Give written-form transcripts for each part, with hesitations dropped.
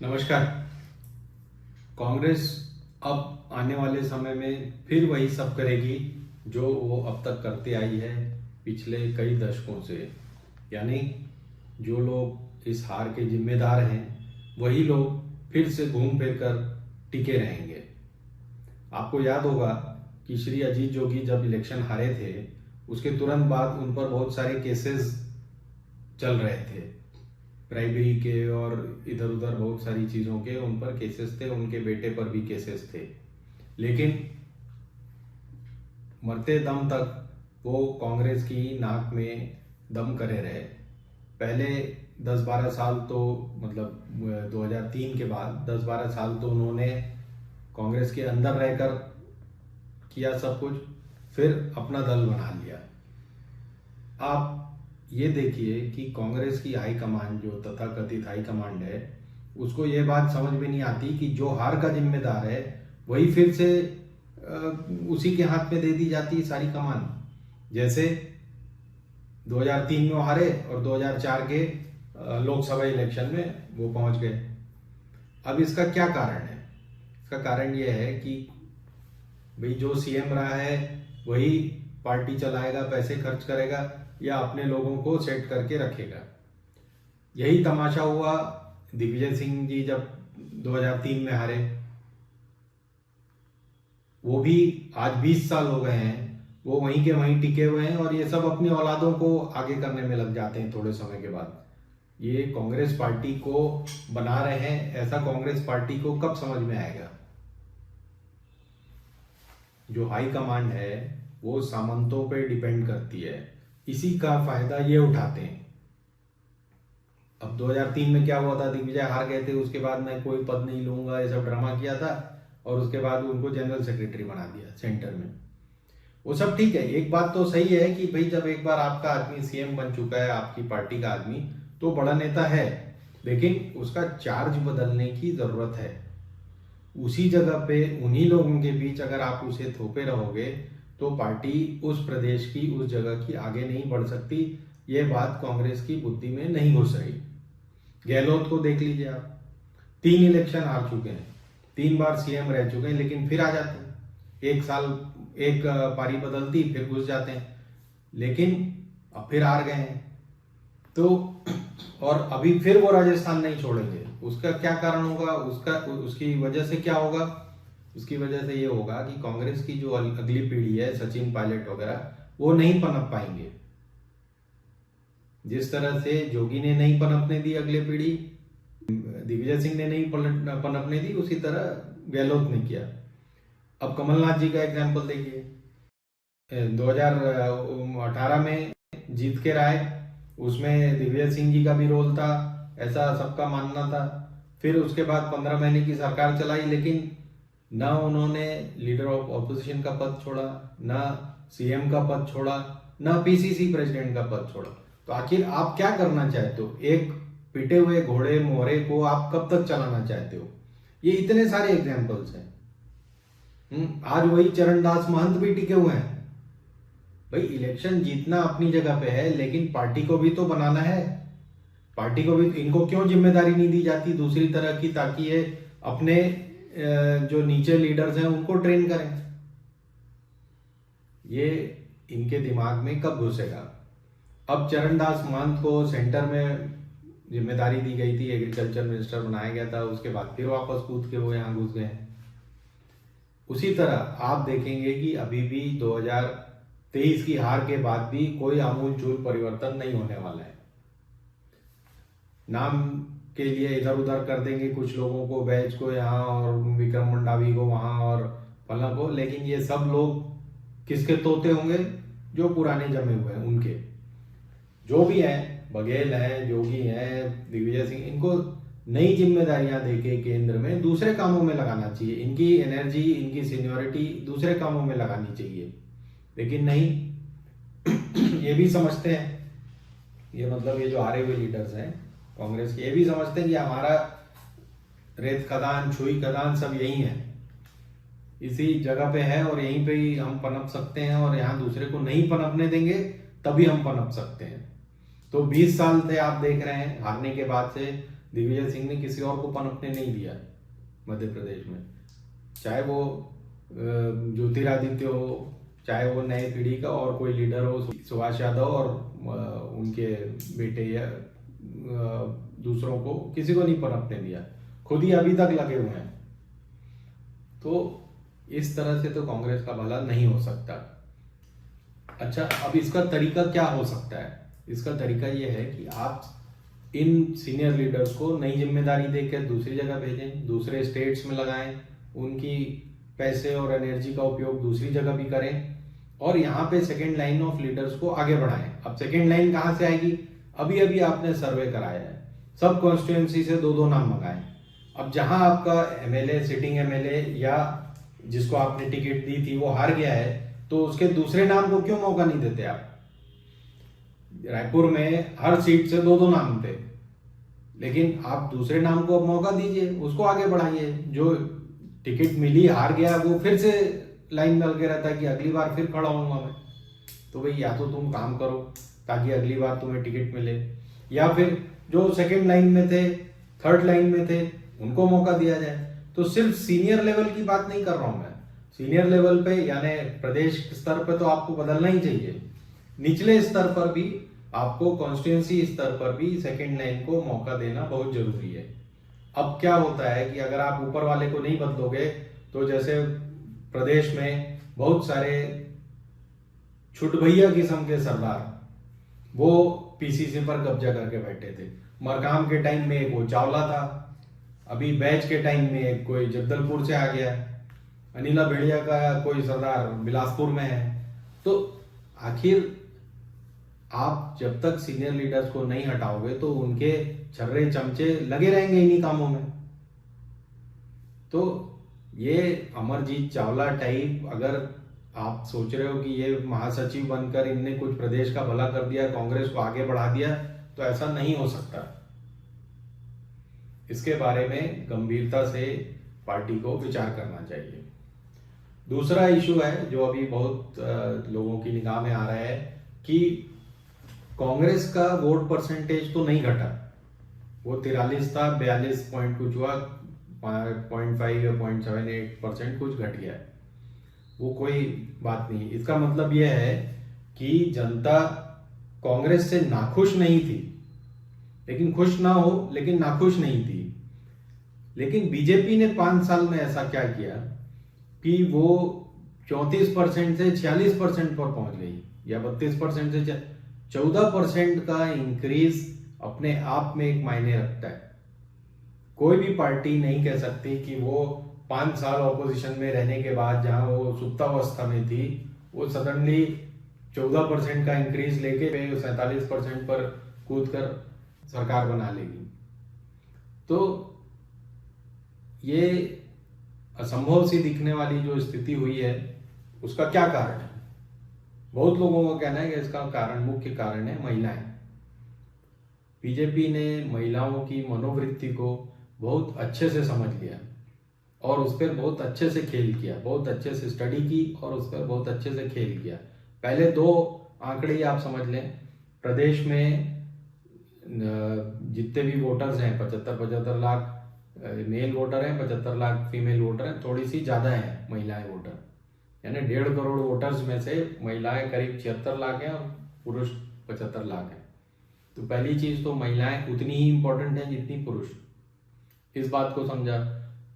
नमस्कार। कांग्रेस अब आने वाले समय में फिर वही सब करेगी जो वो अब तक करते आई है पिछले कई दशकों से। यानी जो लोग इस हार के जिम्मेदार हैं वही लोग फिर से घूम फिर कर टिके रहेंगे। आपको याद होगा कि श्री अजीत जोगी जब इलेक्शन हारे थे उसके तुरंत बाद उन पर बहुत सारे केसेस चल रहे थे, ब्राइबरी के और इधर उधर बहुत सारी चीज़ों के उन पर केसेस थे, उनके बेटे पर भी केसेस थे। लेकिन मरते दम तक वो कांग्रेस की नाक में दम करे रहे। पहले 10-12 साल तो मतलब 2003 के बाद 10-12 साल तो उन्होंने कांग्रेस के अंदर रहकर किया सब कुछ, फिर अपना दल बना लिया। आप ये देखिए कि कांग्रेस की हाईकमान जो तथाकथित हाईकमांड है उसको ये बात समझ में नहीं आती कि जो हार का जिम्मेदार है वही फिर से उसी के हाथ में दे दी जाती है सारी कमान। जैसे 2003 में वो हारे और 2004 के लोकसभा इलेक्शन में वो पहुंच गए। अब इसका क्या कारण है? इसका कारण ये है कि भाई जो सीएम रहा है वही पार्टी चलाएगा, पैसे खर्च करेगा या अपने लोगों को सेट करके रखेगा। यही तमाशा हुआ दिग्विजय सिंह जी जब 2003 में हारे। वो भी आज 20 साल हो गए हैं, वो वहीं के वहीं टिके हुए हैं और ये सब अपनी औलादों को आगे करने में लग जाते हैं थोड़े समय के बाद। ये कांग्रेस पार्टी को बना रहे हैं, ऐसा कांग्रेस पार्टी को कब समझ में आएगा? जो हाई कमांड है वो सामंतों पे डिपेंड करती है, इसी का फायदा ये उठाते हैं। अब 2003 में क्या हुआ था, दिग्विजय हार गए थे, उसके बाद मैं कोई पद नहीं लूंगा ये सब ड्रामा किया था और उसके बाद उनको जनरल सेक्रेटरी बना दिया सेंटर में। वो सब ठीक है, एक बात तो सही है कि भाई जब एक बार आपका आदमी सीएम बन चुका है, आपकी पार्टी का आदमी, तो बड़ा नेता है, लेकिन उसका चार्ज बदलने की जरूरत है। उसी जगह पे उन्हीं लोगों के बीच अगर आप उसे थोपे रहोगे तो पार्टी उस प्रदेश की उस जगह की आगे नहीं बढ़ सकती। ये बात कांग्रेस की बुद्धि में नहीं घुस रही। गहलोत को देख लीजिए आप, 3 इलेक्शन हार चुके हैं, 3 बार सीएम रह चुके हैं, लेकिन फिर आ जाते हैं। एक साल एक पारी बदलती फिर घुस जाते हैं, लेकिन अब फिर हार गए हैं तो और अभी फिर वो राजस्थान नहीं छोड़ेंगे। उसका क्या कारण होगा? उसकी वजह से क्या होगा? उसकी वजह से ये होगा कि कांग्रेस की जो अगली पीढ़ी है, सचिन पायलट वगैरह, वो नहीं पनप पाएंगे। जिस तरह से जोगी ने नहीं पनपने दी अगली पीढ़ी, दिग्विजय सिंह ने नहीं पनपने दी, उसी तरह गहलोत ने किया। अब कमलनाथ जी का एग्जाम्पल देखिए, 2018 में जीत के राय, उसमें दिग्विजय सिंह जी का भी रोल था, ऐसा सबका मानना था। फिर उसके बाद 15 महीने की सरकार चलाई, लेकिन ना उन्होंने लीडर ऑफ ऑपोजिशन का पद छोड़ा, ना सीएम का पद छोड़ा, ना पीसीसी प्रेसिडेंट का पद छोड़ा। तो आखिर आप क्या करना चाहते हो? एक पिटे हुए घोड़े मोहरे को आप कब तक चलाना चाहते हो? ये इतने सारे एग्जाम्पल्स हैं। आज वही चरणदास महंत भी टिके हुए हैं। भाई इलेक्शन जीतना अपनी जगह पे है, लेकिन पार्टी को भी तो बनाना है। पार्टी को भी, इनको क्यों जिम्मेदारी नहीं दी जाती दूसरी तरह की, ताकि ये अपने जो नीचे लीडर्स हैं उनको ट्रेन करें? ये इनके दिमाग में कब घुसेगा? अब चरणदास महंत को सेंटर में जिम्मेदारी दी गई थी, एग्रीकल्चर मिनिस्टर बनाया गया था, उसके बाद फिर वापस कूद के वो यहाँ घुस गए। उसी तरह आप देखेंगे कि अभी भी 2023 की हार के बाद भी कोई आमूलचूल परिवर्तन नहीं होने वाला है। नाम के लिए इधर उधर कर देंगे कुछ लोगों को, बैच को यहाँ और विक्रम मंडावी को वहां और फला को, लेकिन ये सब लोग किसके तोते होंगे? जो पुराने जमे हुए हैं उनके। जो भी हैं, बघेल हैं, जोगी हैं, दिग्विजय सिंह, इनको नई जिम्मेदारियां देके केंद्र में दूसरे कामों में लगाना चाहिए। इनकी एनर्जी, इनकी सीनियोरिटी दूसरे कामों में लगानी चाहिए, लेकिन नहीं। ये भी समझते हैं, ये मतलब ये जो हारे हुए लीडर्स हैं कांग्रेस के, ये भी समझते हैं कि हमारा रेत खदान, छुई खदान सब यही है, इसी जगह पे है और यहीं पे ही हम पनप सकते हैं और यहाँ दूसरे को नहीं पनपने देंगे तभी हम पनप सकते हैं। तो 20 साल से आप देख रहे हैं हारने के बाद से दिग्विजय सिंह ने किसी और को पनपने नहीं दिया मध्य प्रदेश में, चाहे वो ज्योतिरादित्य हो, चाहे वो नई पीढ़ी का और कोई लीडर हो, सुभाष यादव और उनके बेटे या दूसरों को, किसी को नहीं पनपने दिया, खुद ही अभी तक लगे हुए हैं। तो इस तरह से तो कांग्रेस का भला नहीं हो सकता। अच्छा, अब इसका तरीका क्या हो सकता है? इसका तरीका ये है कि आप इन सीनियर लीडर्स को नई जिम्मेदारी देकर दूसरी जगह भेजें, दूसरे स्टेट्स में लगाएं, उनकी पैसे और एनर्जी का उपयोग दूसरी जगह भी करें, और यहाँ पे सेकेंड लाइन ऑफ लीडर्स को आगे बढ़ाएं। अब सेकेंड लाइन कहाँ से आएगी? अभी अभी आपने सर्वे कराया है, सब कॉन्स्टिट्यूएंसी से 2-2 नाम मंगाए। अब जहां आपका एमएलए, सिटिंग एमएलए या जिसको आपने टिकट दी थी वो हार गया है, तो उसके दूसरे नाम को क्यों मौका नहीं देते आप? रायपुर में हर सीट से 2-2 नाम थे, लेकिन आप दूसरे नाम को अब मौका दीजिए, उसको आगे बढ़ाइए। जो टिकट मिली, हार गया, वो फिर से लाइन में लगे रहता है कि अगली बार फिर खड़ा होऊंगा मैं। तो भाई या तो तुम काम करो ताकि अगली बार तुम्हें टिकट मिले, या फिर जो सेकंड लाइन में थे, थर्ड लाइन में थे, उनको मौका दिया जाए। तो सिर्फ सीनियर लेवल की बात नहीं कर रहा हूं मैं, सीनियर लेवल पे यानी प्रदेश स्तर पे तो आपको बदलना ही चाहिए, निचले स्तर पर भी आपको, कॉन्स्टिट्यूएंसी स्तर पर भी सेकंड लाइन को मौका देना बहुत जरूरी है। अब क्या होता है कि अगर आप ऊपर वाले को नहीं बदलोगे, तो जैसे प्रदेश में बहुत सारे छुटभैया किस्म के सरदार वो पीसीसी पर कब्जा करके बैठे थे। मरकाम के टाइम में एक वो चावला था, अभी बैच के टाइम में एक कोई जगदलपुर से आ गया, अनिला भेड़िया का कोई सरदार बिलासपुर में है। तो आखिर आप जब तक सीनियर लीडर्स को नहीं हटाओगे तो उनके छर्रे चमचे लगे रहेंगे इन्हीं कामों में। तो ये अमरजीत चावला टाइप, अगर आप सोच रहे हो कि ये महासचिव बनकर इनने कुछ प्रदेश का भला कर दिया, कांग्रेस को आगे बढ़ा दिया, तो ऐसा नहीं हो सकता। इसके बारे में गंभीरता से पार्टी को विचार करना चाहिए। दूसरा इशू है जो अभी बहुत लोगों की निगाह में आ रहा है कि कांग्रेस का वोट परसेंटेज तो नहीं घटा, वो 43 था, 42 पॉइंट कुछ हुआ, 0.5 या 0.78% कुछ घट गया है, वो कोई बात नहीं। इसका मतलब यह है कि जनता कांग्रेस से नाखुश नहीं थी, लेकिन खुश ना हो, लेकिन नाखुश नहीं थी। लेकिन बीजेपी ने 5 साल में ऐसा क्या किया कि वो 34% से 46% पर पहुंच गई, या 32% से 14% का इंक्रीज अपने आप में एक मायने रखता है। कोई भी पार्टी नहीं कह सकती कि वो 5 साल ऑपोजिशन में रहने के बाद, जहां वो सुप्तावस्था में थी, वो सडनली 14% का इंक्रीज लेके 47% पर कूद कर सरकार बना लेगी। तो ये असंभव सी दिखने वाली जो स्थिति हुई है, उसका क्या कारण है? बहुत लोगों का कहना है कि इसका कारण, मुख्य कारण है महिलाएं। बीजेपी ने महिलाओं की मनोवृत्ति को बहुत अच्छे से समझ लिया और उस पर बहुत अच्छे से खेल किया, बहुत अच्छे से स्टडी की और उस पर बहुत अच्छे से खेल किया। पहले 2 आंकड़े ही आप समझ लें, प्रदेश में जितने भी वोटर्स हैं, 75 लाख मेल वोटर हैं, 75 लाख फीमेल वोटर हैं, थोड़ी सी ज़्यादा हैं महिलाएं वोटर, यानी 1.5 करोड़ वोटर्स में से महिलाएं करीब 76 लाख हैं और पुरुष 75 लाख हैं। तो पहली चीज़ तो महिलाएं उतनी ही इंपॉर्टेंट हैं जितनी पुरुष, इस बात को समझा।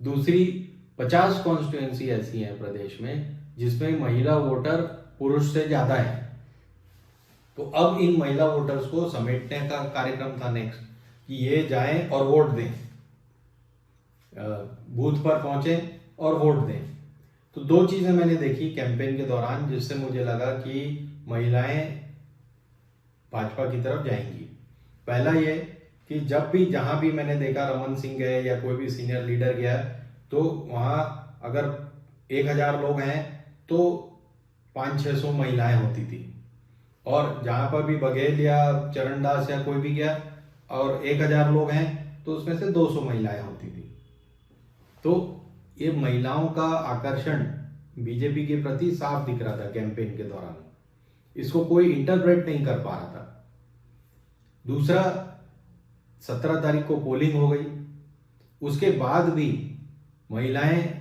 दूसरी, 50 कॉन्स्टिट्यूएंसी ऐसी हैं प्रदेश में जिसमें महिला वोटर पुरुष से ज़्यादा है। तो अब इन महिला वोटर्स को समेटने का कार्यक्रम था नेक्स्ट, कि ये जाएं और वोट दें, बूथ पर पहुंचे और वोट दें। तो 2 चीजें मैंने देखी कैंपेन के दौरान जिससे मुझे लगा कि महिलाएं भाजपा की तरफ जाएंगी। पहला ये कि जब भी, जहां भी मैंने देखा, रमन सिंह गए या कोई भी सीनियर लीडर गया, तो वहां अगर 1000 लोग हैं तो 500-600 महिलाएं होती थी, और जहां पर भी बघेल या चरणदास या कोई भी गया और 1000 लोग हैं तो उसमें से 200 महिलाएं होती थी। तो ये महिलाओं का आकर्षण बीजेपी के प्रति साफ दिख रहा था कैंपेन के दौरान, इसको कोई इंटरप्रेट नहीं कर पा रहा था। दूसरा, 17 तारीख को पोलिंग हो गई, उसके बाद भी महिलाएं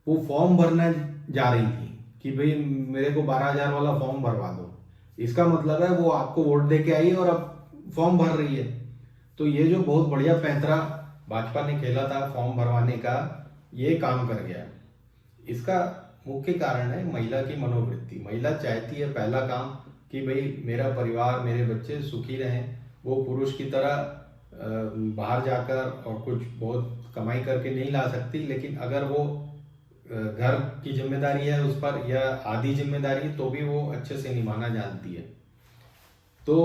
वो फॉर्म भरना जा रही थी कि भाई मेरे को 12,000 वाला फॉर्म भरवा दो। इसका मतलब है वो आपको वोट दे के आई है और अब फॉर्म भर रही है। तो ये जो बहुत बढ़िया पैंतरा भाजपा ने खेला था फॉर्म भरवाने का, ये काम कर गया। इसका मुख्य कारण है महिला की मनोवृत्ति। महिला चाहती है पहला काम कि भाई मेरा परिवार, मेरे बच्चे सुखी रहें। वो पुरुष की तरह बाहर जाकर और कुछ बहुत कमाई करके नहीं ला सकती, लेकिन अगर वो घर की जिम्मेदारी है उस पर या आधी जिम्मेदारी तो भी वो अच्छे से निभाना जानती है। तो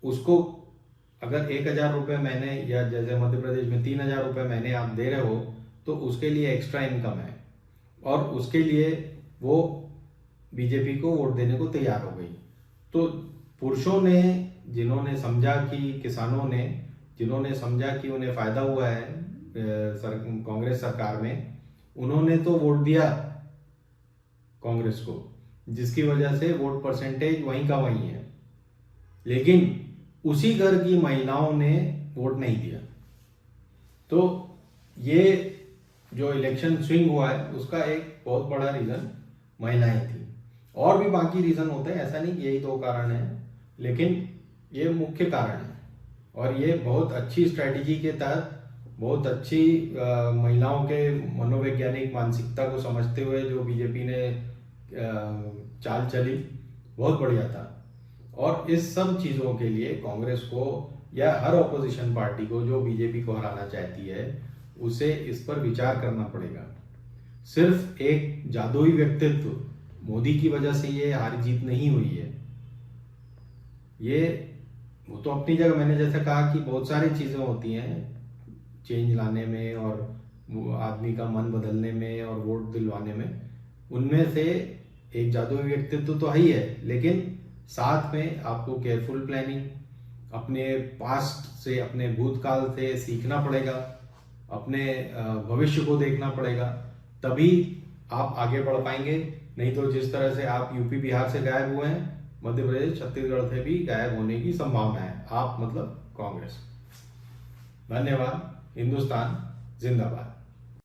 उसको अगर 1,000 रुपये महीने या जैसे मध्य प्रदेश में 3,000 रुपये महीने आप दे रहे हो तो उसके लिए एक्स्ट्रा इनकम है और उसके लिए वो बीजेपी को वोट देने को तैयार हो गई। तो पुरुषों ने जिन्होंने समझा कि किसानों ने जिन्होंने समझा कि उन्हें फायदा हुआ है कांग्रेस सरकार में, उन्होंने तो वोट दिया कांग्रेस को, जिसकी वजह से वोट परसेंटेज वहीं का वहीं है। लेकिन उसी घर की महिलाओं ने वोट नहीं दिया। तो ये जो इलेक्शन स्विंग हुआ है उसका एक बहुत बड़ा रीजन महिलाएं थी। और भी बाकी रीजन होते हैं, ऐसा नहीं कि यही 2 कारण है, लेकिन ये मुख्य कारण है। और ये बहुत अच्छी स्ट्रैटेजी के तहत, बहुत अच्छी महिलाओं के मनोवैज्ञानिक मानसिकता को समझते हुए जो बीजेपी ने चाल चली, बहुत बढ़िया था। और इस सब चीज़ों के लिए कांग्रेस को या हर ऑपोजिशन पार्टी को जो बीजेपी को हराना चाहती है उसे इस पर विचार करना पड़ेगा। सिर्फ एक जादुई व्यक्तित्व मोदी की वजह से ये हार जीत नहीं हुई है। ये वो तो अपनी जगह, मैंने जैसे कहा कि बहुत सारी चीज़ें होती हैं चेंज लाने में और आदमी का मन बदलने में और वोट दिलवाने में, उनमें से एक जादुई व्यक्तित्व तो है ही है, लेकिन साथ में आपको केयरफुल प्लानिंग, अपने पास्ट से, अपने भूतकाल से सीखना पड़ेगा, अपने भविष्य को देखना पड़ेगा, तभी आप आगे बढ़ पाएंगे। नहीं तो जिस तरह से आप यूपी बिहार से गायब हुए हैं, मध्य प्रदेश छत्तीसगढ़ से भी गायब होने की संभावना है। आप मतलब कांग्रेस। धन्यवाद। हिंदुस्तान जिंदाबाद।